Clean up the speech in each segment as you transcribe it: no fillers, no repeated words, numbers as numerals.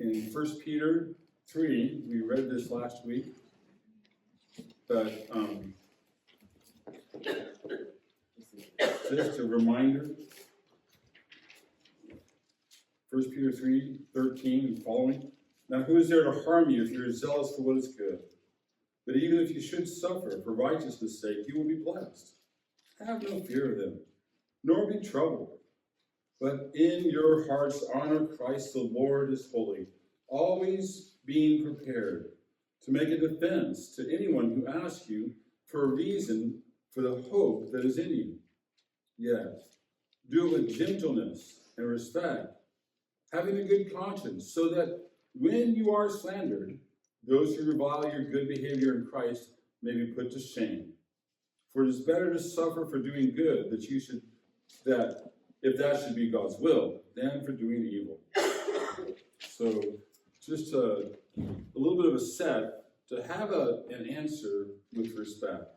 in 1 Peter 3, we read this last week, but just a reminder, 1 Peter 3:13 and following. Now who is there to harm you if you are zealous for what is good? But even if you should suffer for righteousness' sake, you will be blessed. Have no fear of them, nor be troubled. But in your hearts honor Christ the Lord as holy, always being prepared to make a defense to anyone who asks you for a reason for the hope that is in you. Yet, do it with gentleness and respect, having a good conscience, so that when you are slandered, those who revile your good behavior in Christ may be put to shame. For it is better to suffer for doing good, if that should be God's will, than for doing evil. So, just a little bit of a set to have an answer with respect.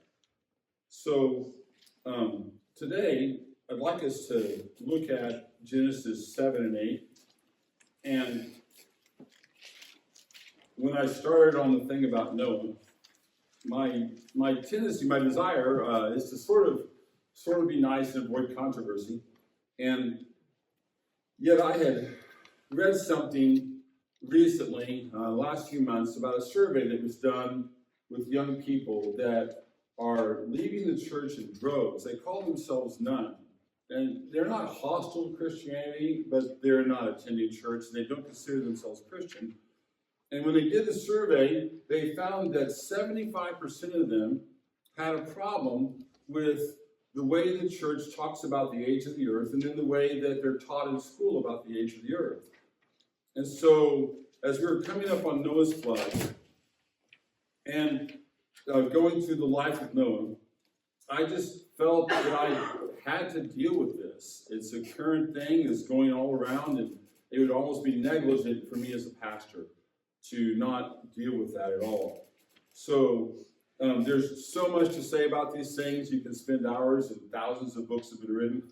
So, today, I'd like us to look at Genesis 7 and 8. And when I started on the thing about Noah, my tendency, my desire is to sort of be nice and avoid controversy. And yet I had read something recently, last few months, about a survey that was done with young people that are leaving the church in droves. They call themselves none. And they're not hostile to Christianity, but they're not attending church, and they don't consider themselves Christian. And when they did the survey, they found that 75% of them had a problem with the way the church talks about the age of the earth, and then the way that they're taught in school about the age of the earth. And so, as we were coming up on Noah's flood, and going through the life of Noah, I just felt that I had to deal with this. It's a current thing that's going all around, and it would almost be negligent for me as a pastor to not deal with that at all. So there's so much to say about these things. You can spend hours, and thousands of books have been written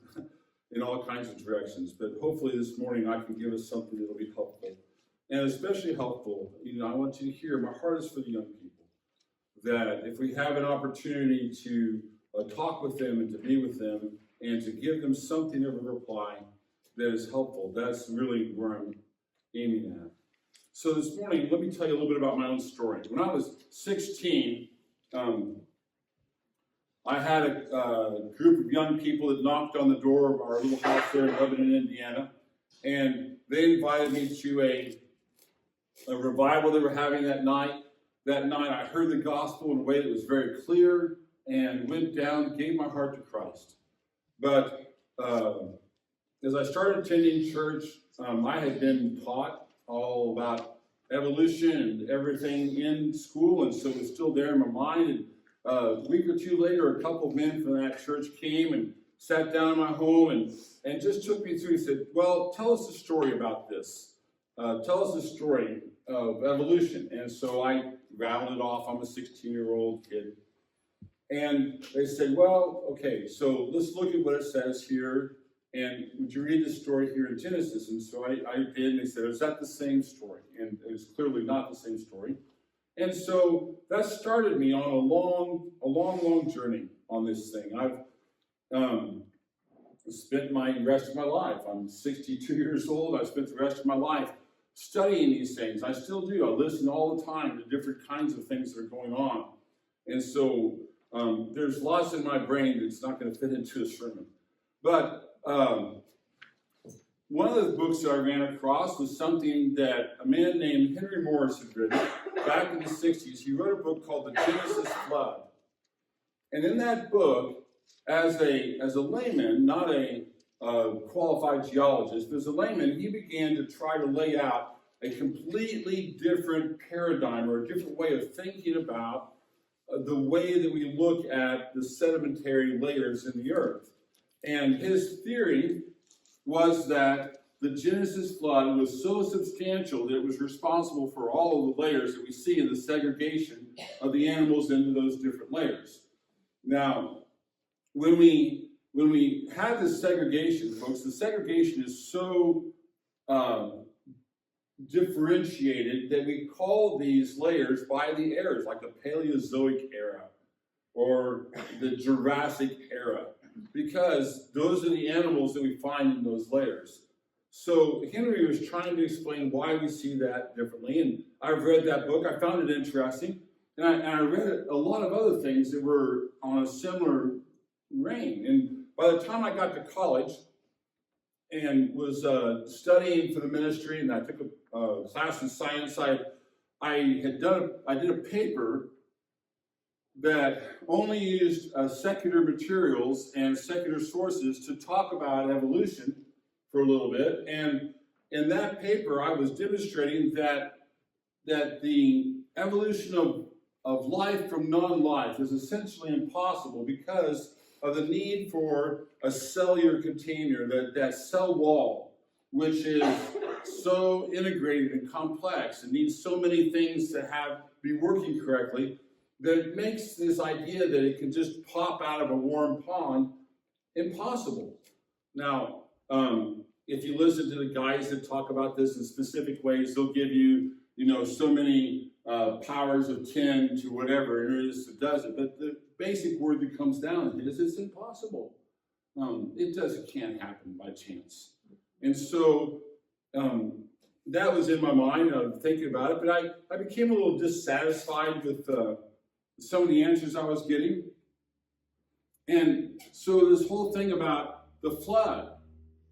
in all kinds of directions. But hopefully this morning I can give us something that will be helpful. And especially helpful, I want you to hear, my heart is for the young people, that if we have an opportunity to talk with them and to be with them and to give them something of a reply that is helpful, that's really where I'm aiming at. So this morning, let me tell you a little bit about my own story. When I was 16, I had a group of young people that knocked on the door of our little house there in Lebanon, Indiana, and they invited me to a revival they were having that night. That night, I heard the gospel in a way that was very clear and went down, gave my heart to Christ. But as I started attending church, I had been taught all about evolution and everything in school, and so it was still there in my mind. And a week or two later, a couple of men from that church came and sat down in my home and just took me through. He said, well, tell us a story about this. Tell us the story of evolution. And so I rattled it off. I'm a 16-year-old kid. And they said, well, okay, so let's look at what it says here. And would you read the story here in Genesis? And so I did, and they said, is that the same story? And it was clearly not the same story. And so that started me on a long journey on this thing. I've spent the rest of my life. I'm 62 years old. I spent the rest of my life studying these things. I still do. I listen all the time to different kinds of things that are going on. And so there's lots in my brain that's not going to fit into a sermon. But one of the books that I ran across was something that a man named Henry Morris had written back in the 60s. He wrote a book called The Genesis Flood. And in that book, as a layman, not a qualified geologist, but as a layman, he began to try to lay out a completely different paradigm or a different way of thinking about the way that we look at the sedimentary layers in the earth. And his theory was that the Genesis flood was so substantial that it was responsible for all of the layers that we see in the segregation of the animals into those different layers. Now, when we have this segregation, folks, the segregation is so differentiated that we call these layers by the eras, like the Paleozoic era or the Jurassic era, because those are the animals that we find in those layers. So Henry was trying to explain why we see that differently, and I've read that book. I found it interesting, and I read a lot of other things that were on a similar reign. And by the time I got to college and was studying for the ministry, and I took a class in science, I did a paper that only used secular materials and secular sources to talk about evolution for a little bit. And in that paper, I was demonstrating that the evolution of life from non-life is essentially impossible because of the need for a cellular container, that cell wall, which is so integrated and complex and needs so many things to be working correctly, that it makes this idea that it can just pop out of a warm pond impossible. Now, if you listen to the guys that talk about this in specific ways, they'll give you, so many powers of 10 to whatever it is that does it. But the basic word that comes down is it's impossible. It can't happen by chance. And so that was in my mind of thinking about it, but I became a little dissatisfied with some of the answers I was getting. And so this whole thing about the flood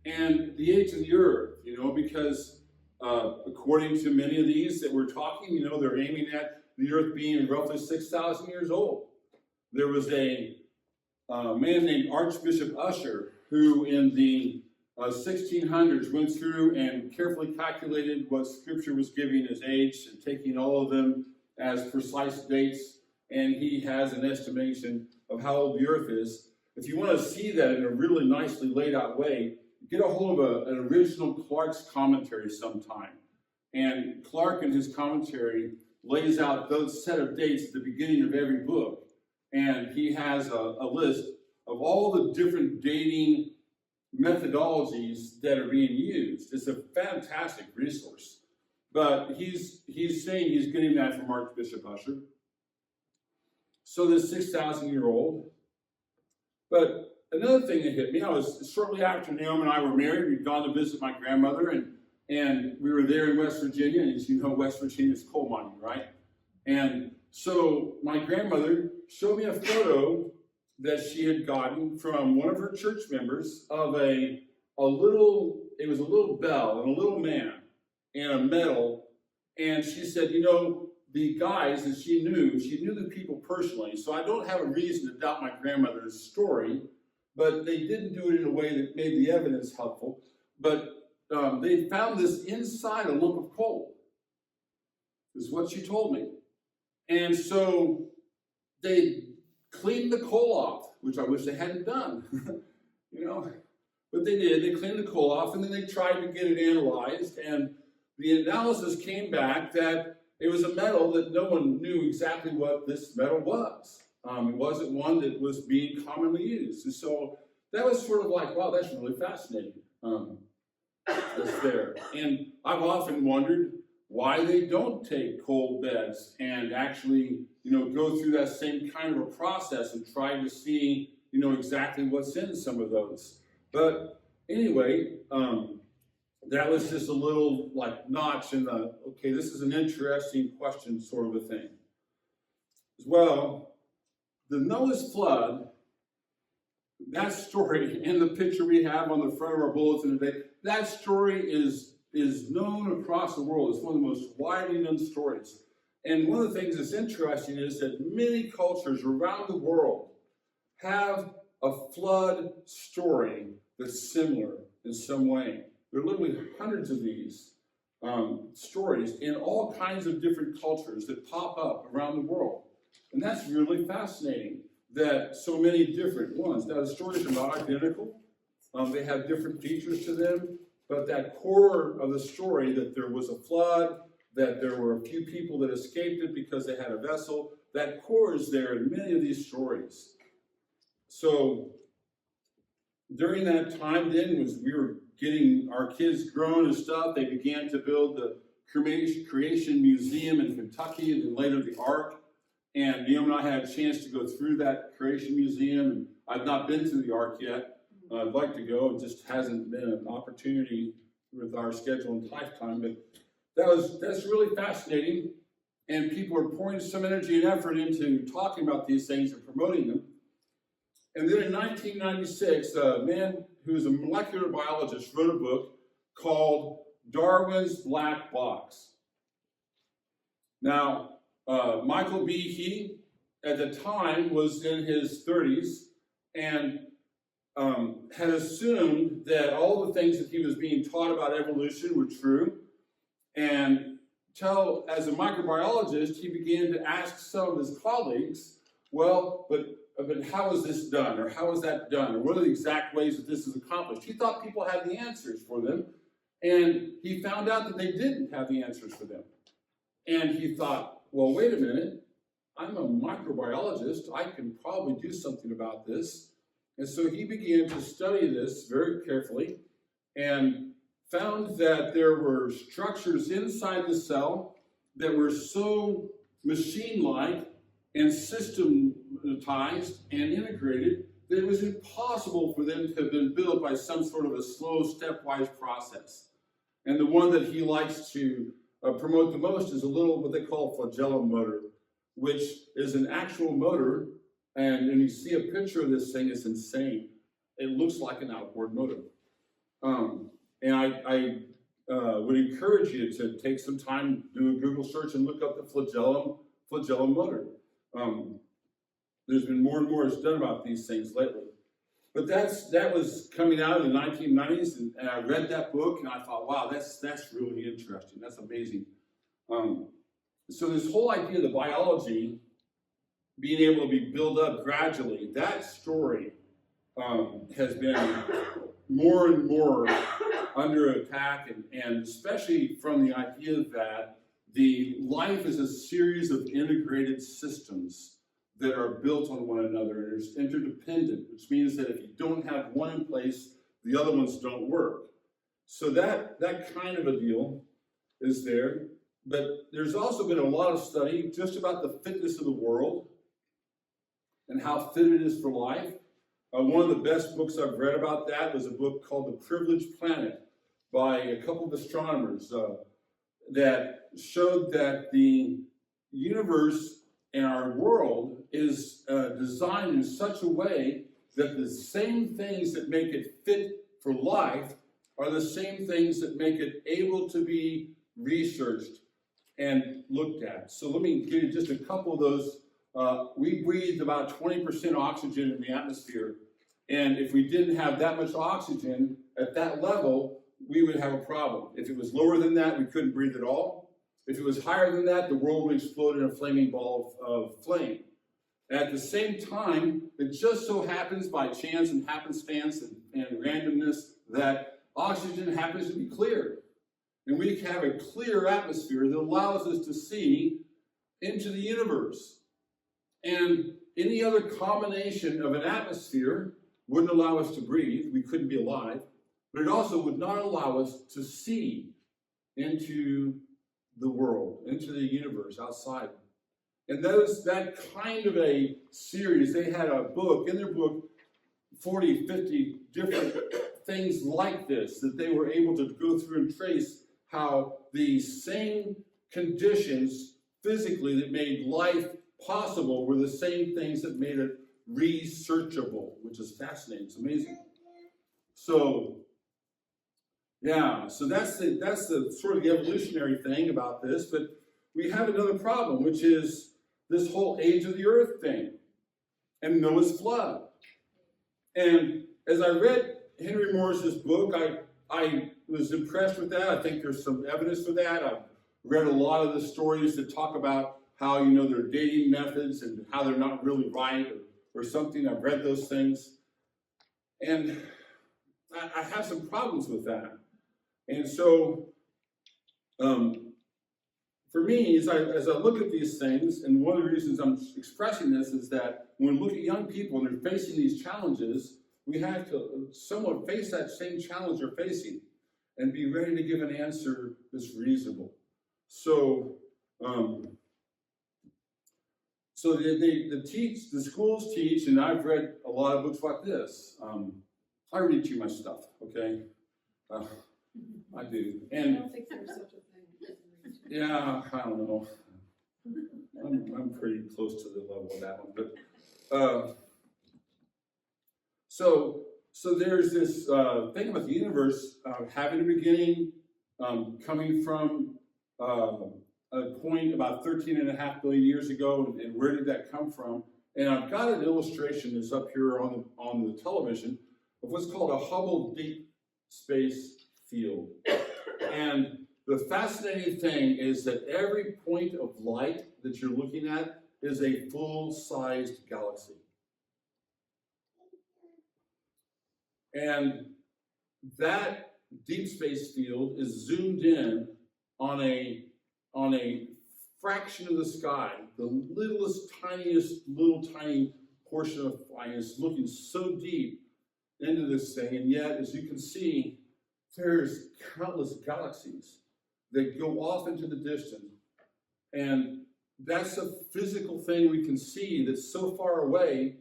and the age of the earth, because according to many of these that we're talking, they're aiming at the earth being roughly 6,000 years old. There was a man named Archbishop Usher who in the 1600s went through and carefully calculated what Scripture was giving as age and taking all of them as precise dates, and he has an estimation of how old the earth is. If you want to see that in a really nicely laid out way, get a hold of an original Clark's commentary sometime. And Clark in his commentary lays out those set of dates at the beginning of every book. And he has a list of all the different dating methodologies that are being used. It's a fantastic resource. But he's saying he's getting that from Archbishop Usher. So this 6,000-year-old. But another thing that hit me, I was shortly after Naomi and I were married, we'd gone to visit my grandmother, and we were there in West Virginia, and as you know, West Virginia is coal mining, right? And so my grandmother showed me a photo that she had gotten from one of her church members of it was a little bell and a little man and a medal, and she said, the guys that she knew the people personally, so I don't have a reason to doubt my grandmother's story, but they didn't do it in a way that made the evidence helpful. But they found this inside a lump of coal, is what she told me. And so they cleaned the coal off, which I wish they hadn't done, but they did. They cleaned the coal off, and then they tried to get it analyzed, and the analysis came back that it was a metal that no one knew exactly what this metal was. It wasn't one that was being commonly used. And so that was sort of like, wow, that's really fascinating. That's there. And I've often wondered why they don't take coal beds and actually, go through that same kind of a process and try to see, exactly what's in some of those. But anyway, that was just a little notch in the, okay, this is an interesting question sort of a thing. As well, the Noah's flood, that story and the picture we have on the front of our bulletin today, that story is known across the world. It's one of the most widely known stories. And one of the things that's interesting is that many cultures around the world have a flood story that's similar in some way. There are literally hundreds of these stories in all kinds of different cultures that pop up around the world. And that's really fascinating that so many different ones. Now, the stories are not identical. They have different features to them. But that core of the story, that there was a flood, that there were a few people that escaped it because they had a vessel, that core is there in many of these stories. So during that time then, was we were getting our kids grown and stuff, they began to build the Creation Museum in Kentucky, and then later the Ark. And Neil and I had a chance to go through that Creation Museum. And I've not been to the Ark yet. I'd like to go. It just hasn't been an opportunity with our schedule and lifetime. But that's really fascinating. And people are pouring some energy and effort into talking about these things and promoting them. And then in 1996, a man who is a molecular biologist wrote a book called Darwin's Black Box. Now, Michael B. He, at the time, was in his 30s and had assumed that all the things that he was being taught about evolution were true. And as a microbiologist, he began to ask some of his colleagues, well, but how is this done? Or how is that done? Or what are the exact ways that this is accomplished? He thought people had the answers for them. And he found out that they didn't have the answers for them. And he thought, well, wait a minute. I'm a microbiologist. I can probably do something about this. And so he began to study this very carefully and found that there were structures inside the cell that were so machine-like and systematized and integrated that it was impossible for them to have been built by some sort of a slow, stepwise process. And the one that he likes to promote the most is a little, what they call flagellum motor, which is an actual motor. And when you see a picture of this thing, it's insane. It looks like an outboard motor. And I would encourage you to take some time, do a Google search, and look up the flagellum motor. There's been more and more that's done about these things lately. But that was coming out in the 1990s, and I read that book, and I thought, wow, that's really interesting. That's amazing. So this whole idea of the biology being able to be built up gradually, that story has been more and more under attack, and especially from the idea that the life is a series of integrated systems that are built on one another and is interdependent, which means that if you don't have one in place, the other ones don't work. So that kind of a deal is there. But there's also been a lot of study just about the fitness of the world and how fit it is for life. One of the best books I've read about that was a book called The Privileged Planet by a couple of astronomers that showed that the universe and our world is designed in such a way that the same things that make it fit for life are the same things that make it able to be researched and looked at. So let me give you just a couple of those. We breathe about 20% oxygen in the atmosphere. And if we didn't have that much oxygen at that level, we would have a problem. If it was lower than that, we couldn't breathe at all. If it was higher than that, the world would explode in a flaming ball of flame. At the same time, it just so happens by chance and happenstance and randomness that oxygen happens to be clear. And we have a clear atmosphere that allows us to see into the universe. And any other combination of an atmosphere wouldn't allow us to breathe. We couldn't be alive. But it also would not allow us to see into the world, into the universe outside. And that kind of a series, they had a book, in their book, 40, 50 different things like this that they were able to go through and trace how the same conditions physically that made life possible were the same things that made it researchable, which is fascinating. It's amazing. So, yeah, so that's the sort of the evolutionary thing about this, but we have another problem, which is this whole age of the earth thing and Noah's flood. And as I read Henry Morris's book, I was impressed with that. I think there's some evidence for that. I've read a lot of the stories that talk about how, their dating methods and how they're not really right or something. I've read those things. And I have some problems with that. And so, for me, as I look at these things, and one of the reasons I'm expressing this is that when we look at young people and they're facing these challenges, we have to somewhat face that same challenge they're facing and be ready to give an answer that's reasonable. So, so the schools teach, and I've read a lot of books like this. I read too much stuff, okay? I do. And I don't think there's such a thing as reading. yeah, I don't know. I'm pretty close to the level of that one, but so there's this thing about the universe having a beginning, coming from a point about 13.5 billion years ago, and where did that come from? And I've got an illustration that's up here on the television of what's called a Hubble Deep Space Field. And the fascinating thing is that every point of light that you're looking at is a full-sized galaxy. And that deep space field is zoomed in on a fraction of the sky, the littlest, tiniest, little tiny portion of flying is looking so deep into this thing, and yet, as you can see, there's countless galaxies that go off into the distance. And that's a physical thing we can see that's so far away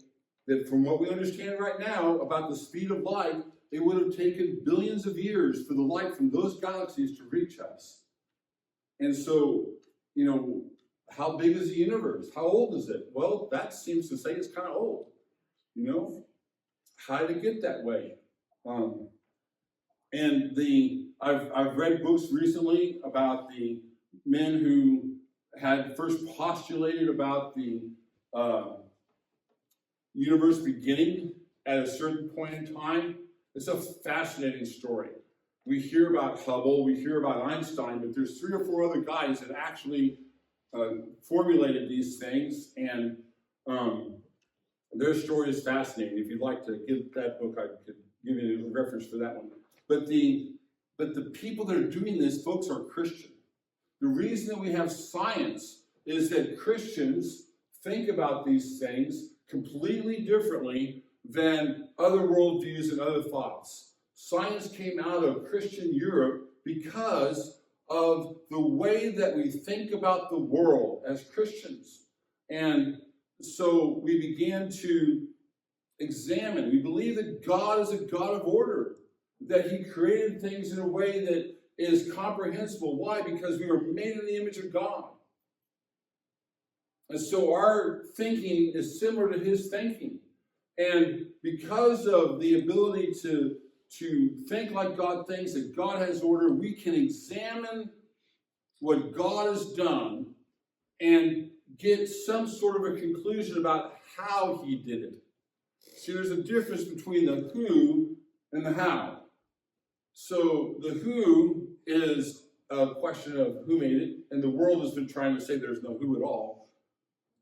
that from what we understand right now about the speed of light, it would have taken billions of years for the light from those galaxies to reach us. And so, you know, how big is the universe? How old is it? Well, that seems to say it's kind of old. You know, how did it get that way? I've read books recently about the men who had first postulated about the universe beginning at a certain point in time. It's a fascinating story. We hear about Hubble, we hear about Einstein, but there's 3 or 4 other guys that actually formulated these things, and their story is fascinating. If you'd like to get that book, I could give you a reference for that one. But the people that are doing this, folks, are Christian. The reason that we have science is that Christians think about these things completely differently than other worldviews and other thoughts. Science came out of Christian Europe because of the way that we think about the world as Christians. And so we began to examine. We believe that God is a God of order, that he created things in a way that is comprehensible. Why? Because we were made in the image of God. And so our thinking is similar to his thinking. And because of the ability to think like God thinks, that God has order, we can examine what God has done and get some sort of a conclusion about how he did it. See, there's a difference between the who and the how. So the who is a question of who made it, and the world has been trying to say there's no who at all.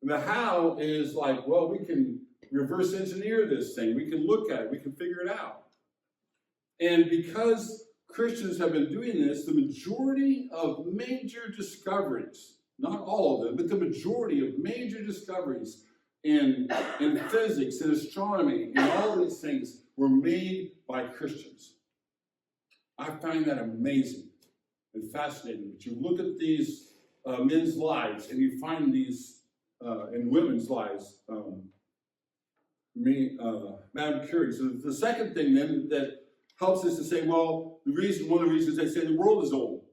And the how is like, well, we can reverse engineer this thing. We can look at it. We can figure it out. And because Christians have been doing this, the majority of major discoveries, not all of them, but the majority of major discoveries in physics and astronomy and all these things were made by Christians. I find that amazing and fascinating. But you look at these men's lives and you find these, in women's lives, Madame Curie. So the second thing then that helps us to say, well, one of the reasons they say the world is old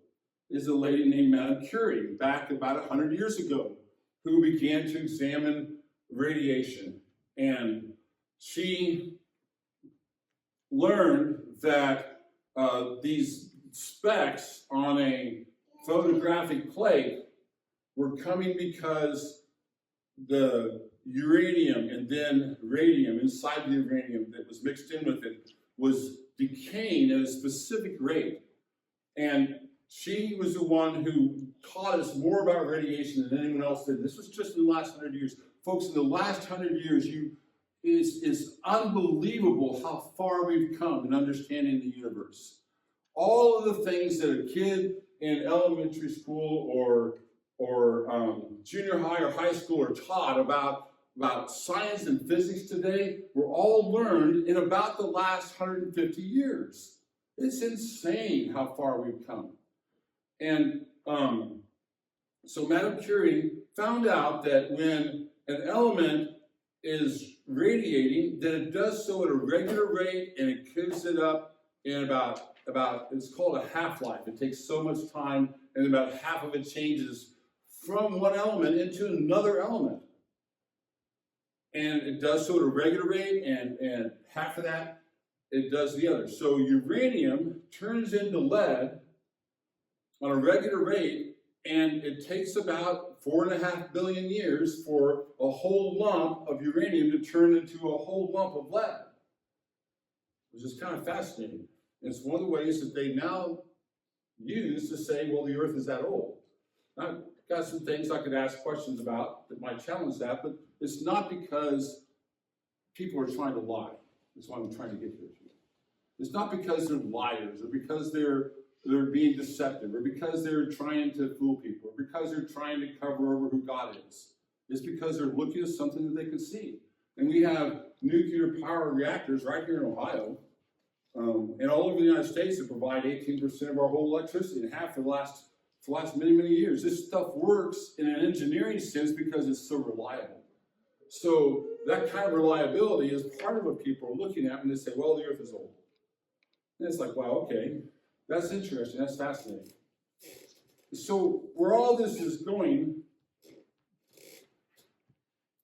is a lady named Madame Curie back about 100 years ago who began to examine radiation. And she learned that these specks on a photographic plate were coming because the uranium and then radium inside the uranium that was mixed in with it was decaying at a specific rate. And she was the one who taught us more about radiation than anyone else did. This was just in the last 100 years. Folks, in the last 100 years, it's unbelievable how far we've come in understanding the universe. All of the things that a kid in elementary school or junior high or high school are taught about science and physics today were all learned in about the last 150 years. It's insane how far we've come. And So Madame Curie found out that when an element is radiating, that it does so at a regular rate, and it gives it up in about it's called a half-life. It takes so much time, and about half of it changes from one element into another element. And it does so at a regular rate, and half of that, it does the other. So uranium turns into lead on a regular rate, and it takes about 4.5 billion years for a whole lump of uranium to turn into a whole lump of lead, which is kind of fascinating. And it's one of the ways that they now use to say, well, the Earth is that old. I've got some things I could ask questions about that might challenge that, but it's not because people are trying to lie. That's what I'm trying to get here to. It's not because they're liars, or because they're being deceptive, or because they're trying to fool people, or because they're trying to cover over who God is. It's because they're looking at something that they can see. And we have nuclear power reactors right here in Ohio, and all over the United States that provide 18% of our whole electricity, and half for the last many, many years. This stuff works in an engineering sense because it's so reliable. So that kind of reliability is part of what people are looking at when they say, well, the Earth is old. And it's like, wow, okay, that's interesting, that's fascinating. So where all this is going,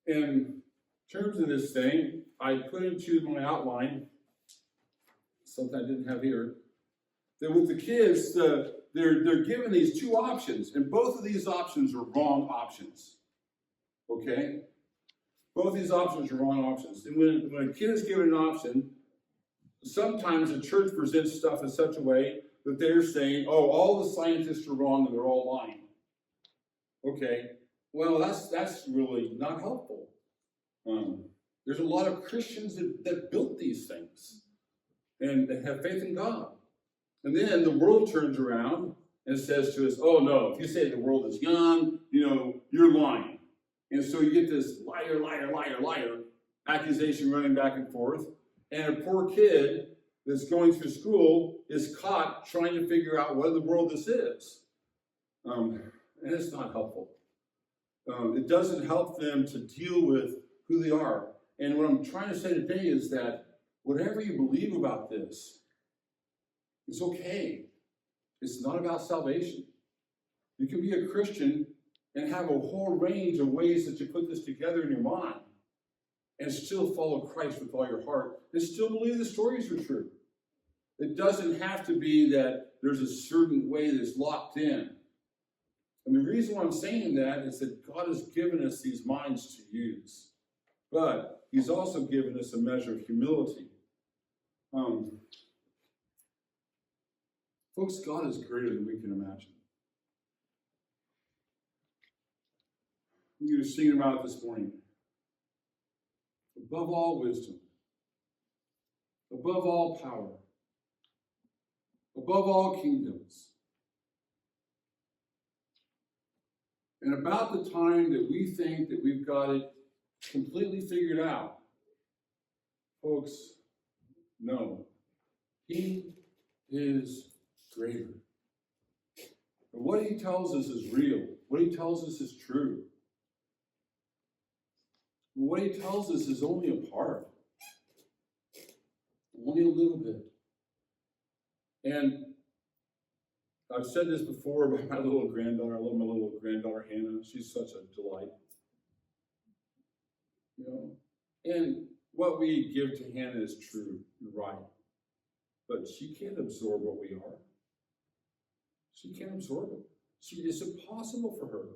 in terms of this thing, I put into my outline, something I didn't have here, that with the kids, they're given these two options, and both of these options are wrong options, okay? Both these options are wrong options. And when a kid is given an option, sometimes the church presents stuff in such a way that they're saying, oh, all the scientists are wrong and they're all lying. Okay, well, that's really not helpful. There's a lot of Christians that built these things and that have faith in God. And then the world turns around and says to us, oh no, if you say the world is young, you're lying. And so you get this liar, liar, liar, liar accusation running back and forth. And a poor kid that's going through school is caught trying to figure out what in the world this is. And it's not helpful. It doesn't help them to deal with who they are. And what I'm trying to say today is that whatever you believe about this, it's okay. It's not about salvation. You can be a Christian and have a whole range of ways that you put this together in your mind and still follow Christ with all your heart and still believe the stories are true. It doesn't have to be that there's a certain way that's locked in. And the reason why I'm saying that is that God has given us these minds to use. But he's also given us a measure of humility. Folks, God is greater than we can imagine. We were singing about it this morning. Above all wisdom, above all power, above all kingdoms. And about the time that we think that we've got it completely figured out, folks, no. He is greater. And what he tells us is real. What he tells us is true. What he tells us is only a part. Only a little bit. And I've said this before about my little granddaughter. I love my little granddaughter, Hannah. She's such a delight. And what we give to Hannah is true. You're right. But she can't absorb what we are. She can't absorb it. It's impossible for her.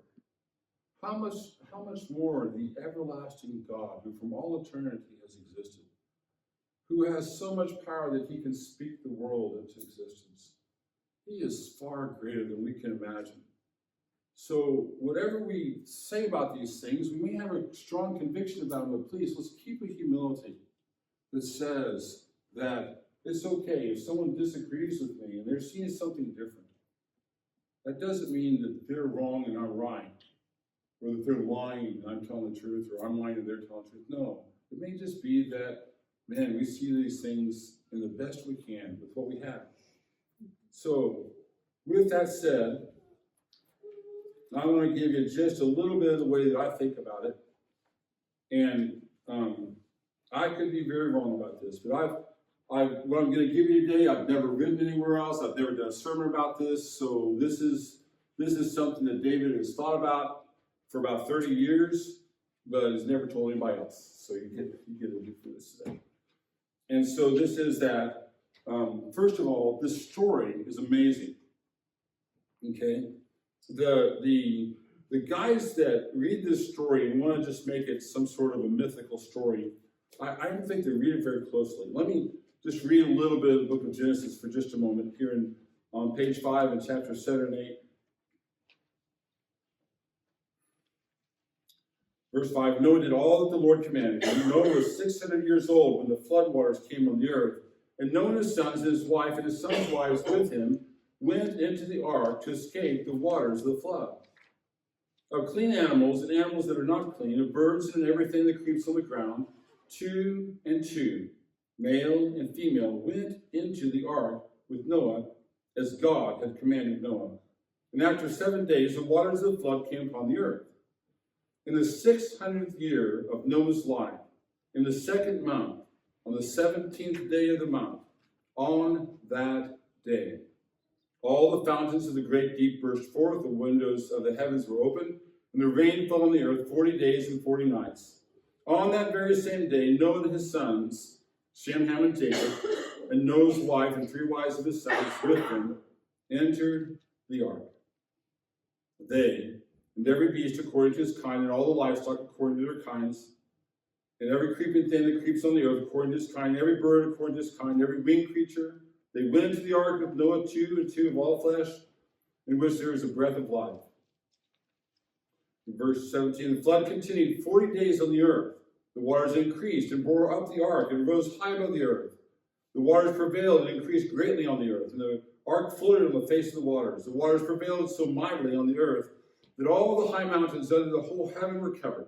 How much more the everlasting God, who from all eternity has existed, who has so much power that he can speak the world into existence. He is far greater than we can imagine. So whatever we say about these things, we may have a strong conviction about them, but please, let's keep a humility that says that it's okay if someone disagrees with me and they're seeing something different. That doesn't mean that they're wrong and I'm right, or that they're lying and I'm telling the truth, or I'm lying and they're telling the truth. No, it may just be that, man, we see these things in the best we can with what we have. So, with that said, And I want to give you just a little bit of the way that I think about it. And I could be very wrong about this, but what I'm going to give you today, I've never written anywhere else. I've never done a sermon about this. So this is something that David has thought about for about 30 years, but has never told anybody else. So you get a gift for this today. And so this is that. First of all, this story is amazing. Okay, the guys that read this story and want to just make it some sort of a mythical story, I don't think they read it very closely. Let me just read a little bit of the book of Genesis for just a moment here on page 5 in chapter 7 and 8. Verse 5, Noah did all that the Lord commanded him. Noah was 600 years old when the floodwaters came on the earth. And Noah and his sons and his wife and his sons' wives with him went into the ark to escape the waters of the flood. Of clean animals and animals that are not clean, of birds and everything that creeps on the ground, 2 and 2, male and female, went into the ark with Noah as God had commanded Noah. And after 7 days, the waters of the flood came upon the earth. In the 600th year of Noah's life, in the 2nd month, on the 17th day of the month, on that day, all the fountains of the great deep burst forth, the windows of the heavens were opened, and the rain fell on the earth 40 days and 40 nights. On that very same day, Noah and his sons, Shem, Ham, and Japheth, and Noah's wife and 3 wives of his sons with them, entered the ark. They, and every beast according to his kind, and all the livestock according to their kinds, and every creeping thing that creeps on the earth according to his kind, every bird according to his kind, every winged creature, they went into the ark with Noah 2 and 2 of all flesh, in which there is a breath of life. In verse 17, the flood continued 40 days on the earth. The waters increased and bore up the ark and rose high above the earth. The waters prevailed and increased greatly on the earth, and the ark floated on the face of the waters. The waters prevailed so mightily on the earth that all the high mountains under the whole heaven were covered.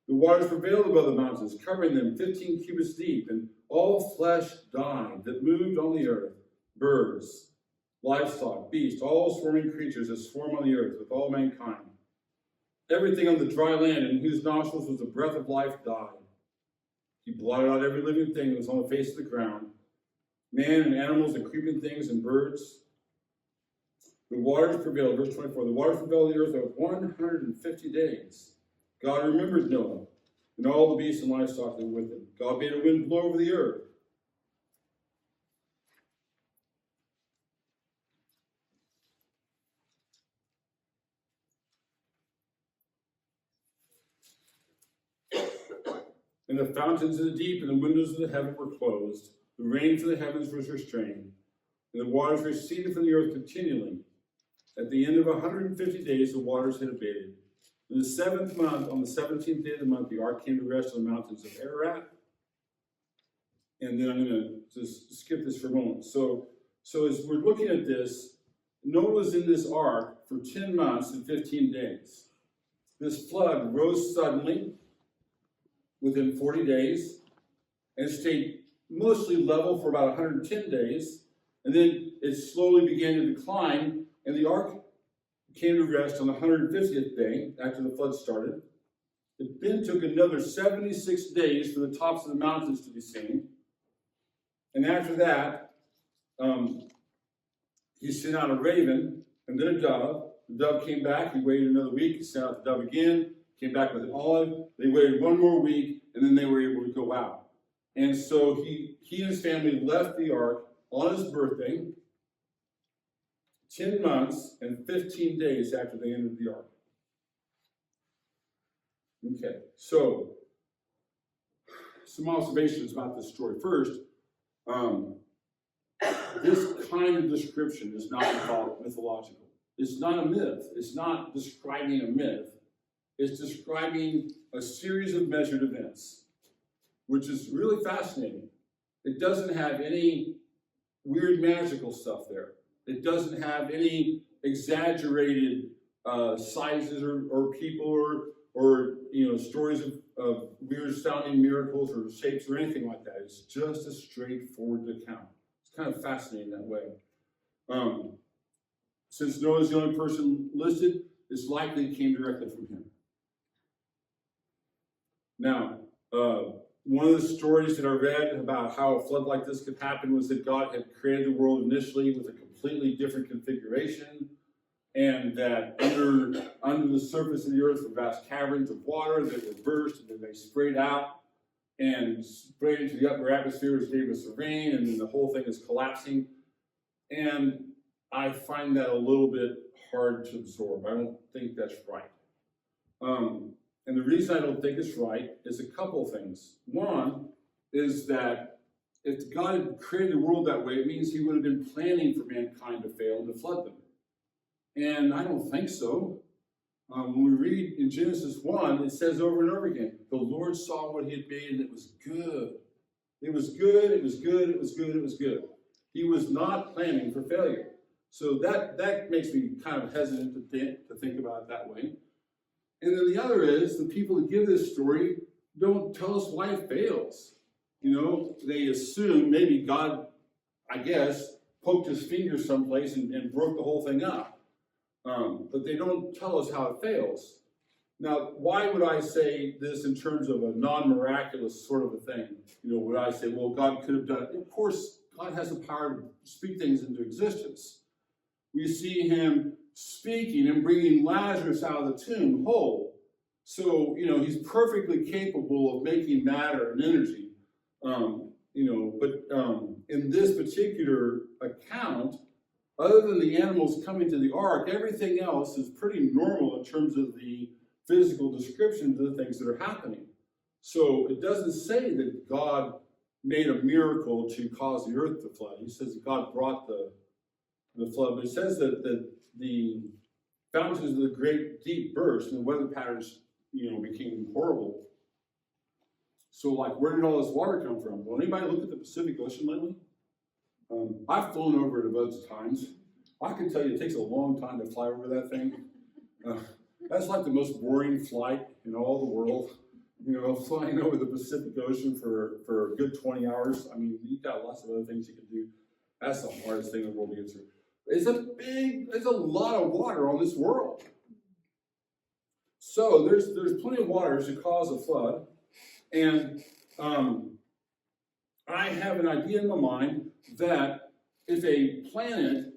The waters prevailed above the mountains, covering them 15 cubits deep, and all flesh died that moved on the earth, birds, livestock, beasts, all swarming creatures that swarm on the earth with all mankind. Everything on the dry land in whose nostrils was the breath of life died. He blotted out every living thing that was on the face of the ground, man and animals and creeping things and birds. The waters prevailed, verse 24, the waters prevailed on the earth of 150 days. God remembered Noah and all the beasts and livestock that were with him. God made a wind blow over the earth. And the fountains of the deep and the windows of the heaven were closed. The rain from the heavens was restrained. And the waters receded from the earth continually. At the end of 150 days, the waters had abated. In the 7th month, on the 17th day of the month, the ark came to rest on the mountains of Ararat. And then I'm going to just skip this for a moment. So as we're looking at this, Noah was in this ark for 10 months and 15 days. This flood rose suddenly within 40 days and stayed mostly level for about 110 days. And then it slowly began to decline, and the ark came to rest on the 150th day after the flood started. It then took another 76 days for the tops of the mountains to be seen. And after that, he sent out a raven and then a dove. The dove came back. He waited another week. He sent out the dove again. Came back with an olive. They waited one more week, and then they were able to go out. And so he and his family left the ark on his birthday, 10 months and 15 days after they entered the ark. Okay, so some observations about this story. First, this kind of description is not mythological. It's not a myth. It's not describing a myth. It's describing a series of measured events, which is really fascinating. It doesn't have any weird magical stuff there. It doesn't have any exaggerated sizes or people or stories of weird sounding miracles or shapes or anything like that. It's just a straightforward account. It's kind of fascinating that way. since Noah is the only person listed, it's likely it came directly from him. Now, one of the stories that I read about how a flood like this could happen was that God had created the world initially with a completely different configuration, and that under the surface of the earth were vast caverns of water that were burst, and then they sprayed out and sprayed into the upper atmosphere, which gave us the rain, and then the whole thing is collapsing. And I find that a little bit hard to absorb. I don't think that's right. And the reason I don't think it's right is a couple things. One is that if God had created the world that way, it means he would have been planning for mankind to fail and to flood them. And I don't think so. When we read in Genesis 1, it says over and over again, the Lord saw what he had made and it was good. It was good, it was good, it was good, it was good. He was not planning for failure. So that makes me kind of hesitant to think about it that way. And then the other is, the people that give this story don't tell us why it fails. They assume maybe God, I guess, poked his finger someplace and broke the whole thing up. But they don't tell us how it fails. Now, why would I say this in terms of a non-miraculous sort of a thing? Would I say, well, God could have done it? Of course, God has the power to speak things into existence. We see him speaking and bringing Lazarus out of the tomb whole. So, he's perfectly capable of making matter and energy. But in this particular account, other than the animals coming to the ark, everything else is pretty normal in terms of the physical descriptions of the things that are happening. So it doesn't say that God made a miracle to cause the earth to flood. He says that God brought the flood, but it says that the fountains of the great deep burst and the weather patterns, became horrible. So, where did all this water come from? Well, anybody look at the Pacific Ocean lately? I've flown over it a bunch of times. I can tell you it takes a long time to fly over that thing. That's like the most boring flight in all the world. Flying over the Pacific Ocean for a good 20 hours. I mean, you've got lots of other things you can do. That's the hardest thing in the world to get through. There's a lot of water on this world. So there's plenty of water to cause a flood. And I have an idea in my mind that if a planet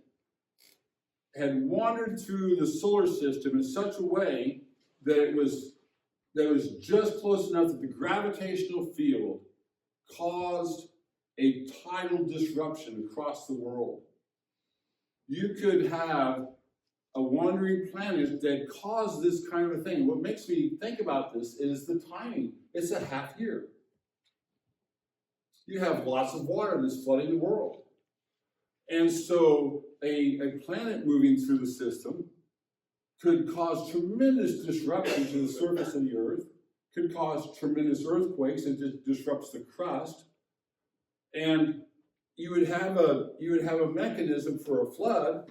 had wandered through the solar system in such a way that it was just close enough that the gravitational field caused a tidal disruption across the world, you could have a wandering planet that caused this kind of a thing. What makes me think about this is the timing. It's a half year. You have lots of water that's flooding the world. And so a planet moving through the system could cause tremendous disruption to the surface of the earth, could cause tremendous earthquakes. It disrupts the crust. And you would have a mechanism for a flood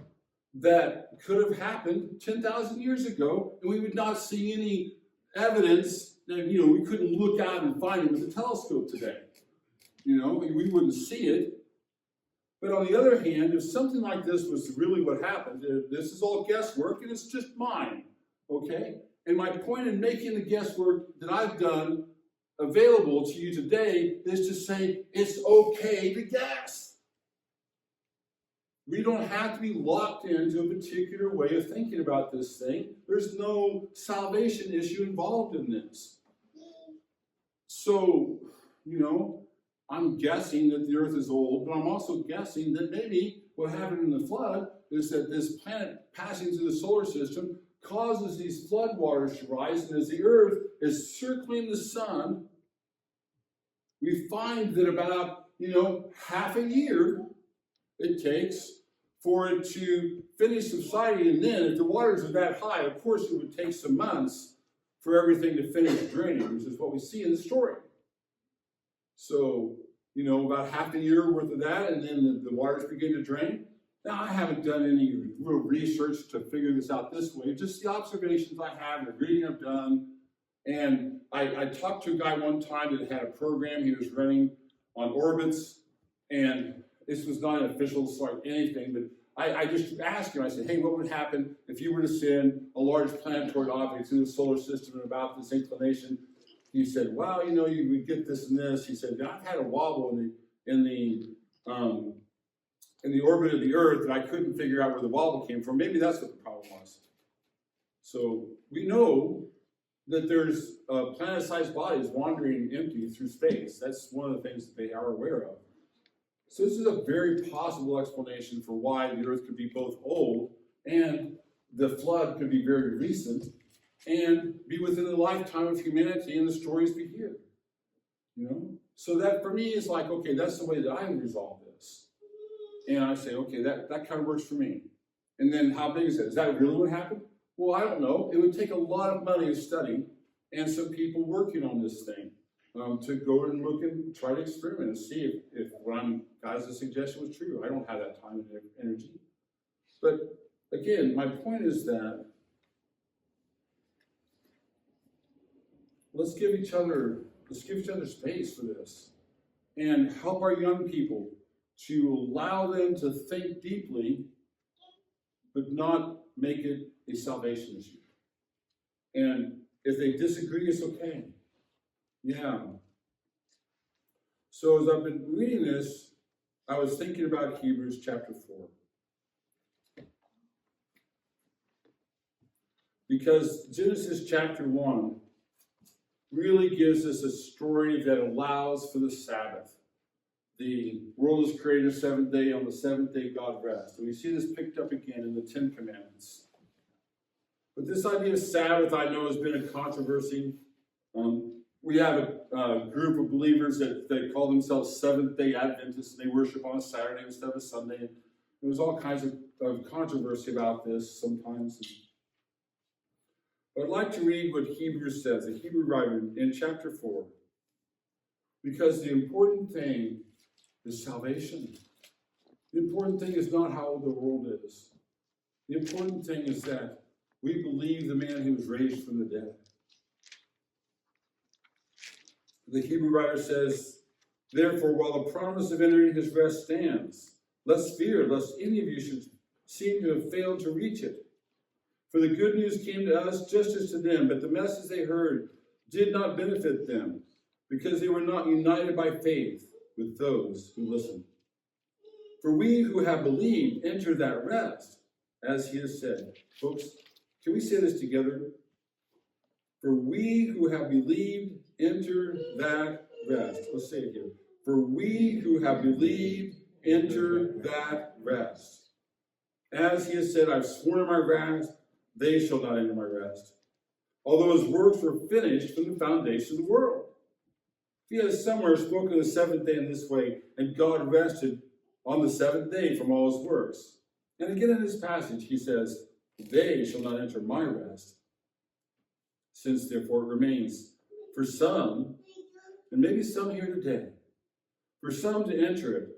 that could have happened 10,000 years ago, and we would not see any evidence that, we couldn't look out and find it with a telescope today. We wouldn't see it. But on the other hand, if something like this was really what happened, this is all guesswork, and it's just mine, okay? And my point in making the guesswork that I've done available to you today is to say it's okay to guess. We don't have to be locked into a particular way of thinking about this thing. There's no salvation issue involved in this. So, I'm guessing that the earth is old, but I'm also guessing that maybe what happened in the flood is that this planet passing through the solar system causes these flood waters to rise, and as the earth is circling the sun, we find that about, half a year it takes for it to finish subsiding, and then if the waters are that high, of course it would take some months for everything to finish draining, which is what we see in the story. So, about half a year worth of that, and then the waters begin to drain. Now, I haven't done any real research to figure this out this way, just the observations I have, the reading I've done. And I talked to a guy one time that had a program he was running on orbits, and this was not an official sort of anything, but I just asked him, I said, hey, what would happen if you were to send a large planetoid object through the solar system at about this inclination? He said, well, you would get this and this. He said, I've had a wobble in the orbit of the Earth, and I couldn't figure out where the wobble came from. Maybe that's what the problem was. So we know that there's planet-sized bodies wandering empty through space. That's one of the things that they are aware of. So this is a very possible explanation for why the Earth could be both old and the flood could be very recent and be within the lifetime of humanity and the stories we hear. So that for me is like, okay, that's the way that I would resolve this. And I say, okay, that kind of works for me. And then how big is it? Is that really what happened? Well, I don't know. It would take a lot of money to study and some people working on this thing to go and look and try to experiment and see if what I'm got as a suggestion was true. I don't have that time and energy. But again, my point is that let's give each other space for this and help our young people to allow them to think deeply, but not make it a salvation issue. And if they disagree, it's okay. Yeah. So as I've been reading this, I was thinking about Hebrews chapter 4. Because Genesis chapter 1 really gives us a story that allows for the Sabbath. The world was created the seventh day. On the seventh day, God rested. And we see this picked up again in the Ten Commandments. But this idea of Sabbath, I know, has been a controversy. We have a group of believers that call themselves Seventh-day Adventists, and they worship on a Saturday instead of a Sunday. There's all kinds of controversy about this sometimes. But I'd like to read what Hebrews says, the Hebrew writer in chapter 4. Because the important thing is salvation. The important thing is not how old the world is. The important thing is that we believe the man who was raised from the dead. The Hebrew writer says, therefore, while the promise of entering his rest stands, let's fear lest any of you should seem to have failed to reach it. For the good news came to us just as to them, but the message they heard did not benefit them, because they were not united by faith with those who listened. For we who have believed enter that rest, as he has said. Folks, can we say this together? For we who have believed enter that rest. Let's say it again. For we who have believed enter that rest. As he has said, I've sworn in my wrath, they shall not enter my rest. Although his works were finished from the foundation of the world. He has somewhere spoken of the seventh day in this way, and God rested on the seventh day from all his works. And again in this passage, he says, they shall not enter my rest. Since therefore it remains for some, and maybe some here today, for some to enter it,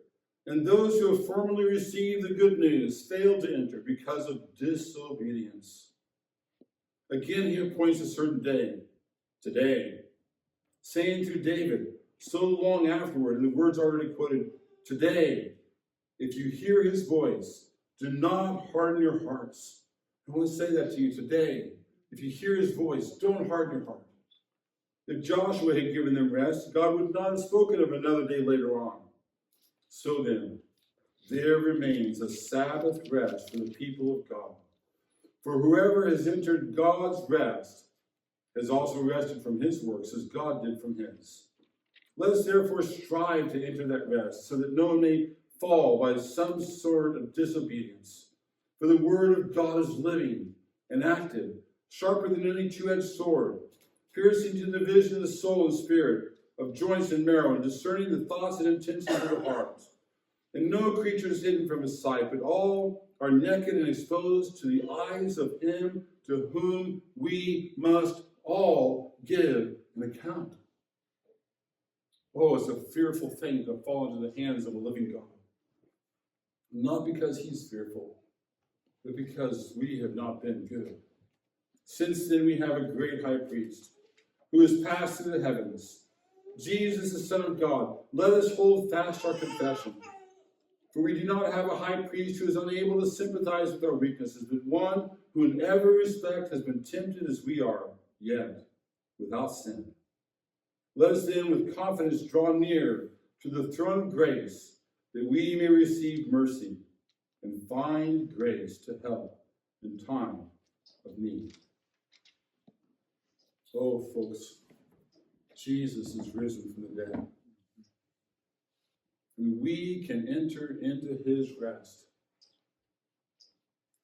and those who have formerly received the good news failed to enter because of disobedience. Again, he appoints a certain day, today, saying through David, so long afterward, in the words already quoted, today, if you hear his voice, do not harden your hearts. I want to say that to you today. If you hear his voice, don't harden your heart. If Joshua had given them rest, God would not have spoken of another day later on. So then, there remains a Sabbath rest for the people of God. For whoever has entered God's rest has also rested from his works, as God did from his. Let us therefore strive to enter that rest, so that no one may fall by some sort of disobedience. For the word of God is living and active, sharper than any two-edged sword, piercing to the division of the soul and spirit, of joints and marrow, and discerning the thoughts and intentions of the heart. And no creature is hidden from his sight, but all are naked and exposed to the eyes of him to whom we must all give an account. Oh, it's a fearful thing to fall into the hands of a living God. Not because he's fearful, but because we have not been good. Since then we have a great high priest who has passed through the heavens, Jesus, the Son of God. Let us hold fast our confession. For we do not have a high priest who is unable to sympathize with our weaknesses, but one who in every respect has been tempted as we are, yet without sin. Let us then with confidence draw near to the throne of grace, that we may receive mercy and find grace to help in time of need. Oh, folks, Jesus is risen from the dead. And we can enter into his rest.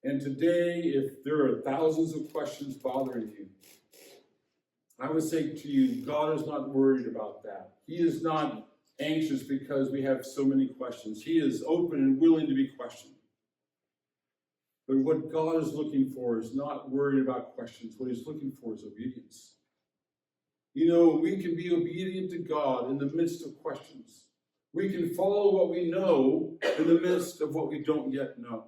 And today, if there are thousands of questions bothering you, I would say to you, God is not worried about that. He is not anxious because we have so many questions. He is open and willing to be questioned. But what God is looking for is not worried about questions. What he's looking for is obedience. You know, we can be obedient to God in the midst of questions. We can follow what we know in the midst of what we don't yet know.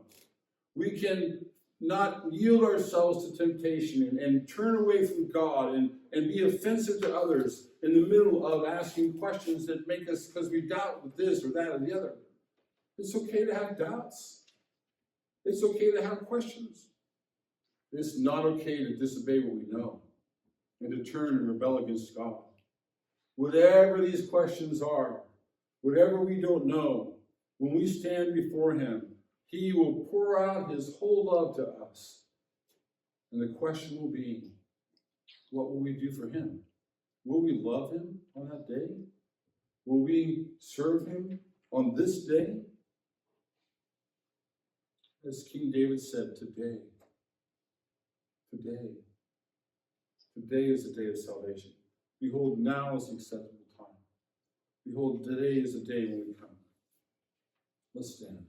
We can not yield ourselves to temptation and turn away from God and be offensive to others in the middle of asking questions that make us, because we doubt with this or that or the other. It's okay to have doubts. It's okay to have questions. It's not okay to disobey what we know and to turn and rebel against God. Whatever these questions are, whatever we don't know, when we stand before him, he will pour out his whole love to us. And the question will be, what will we do for him? Will we love him on that day? Will we serve him on this day? As King David said, today is the day of salvation. Behold, now is the acceptable time. Behold, today is the day when we come. Let's stand.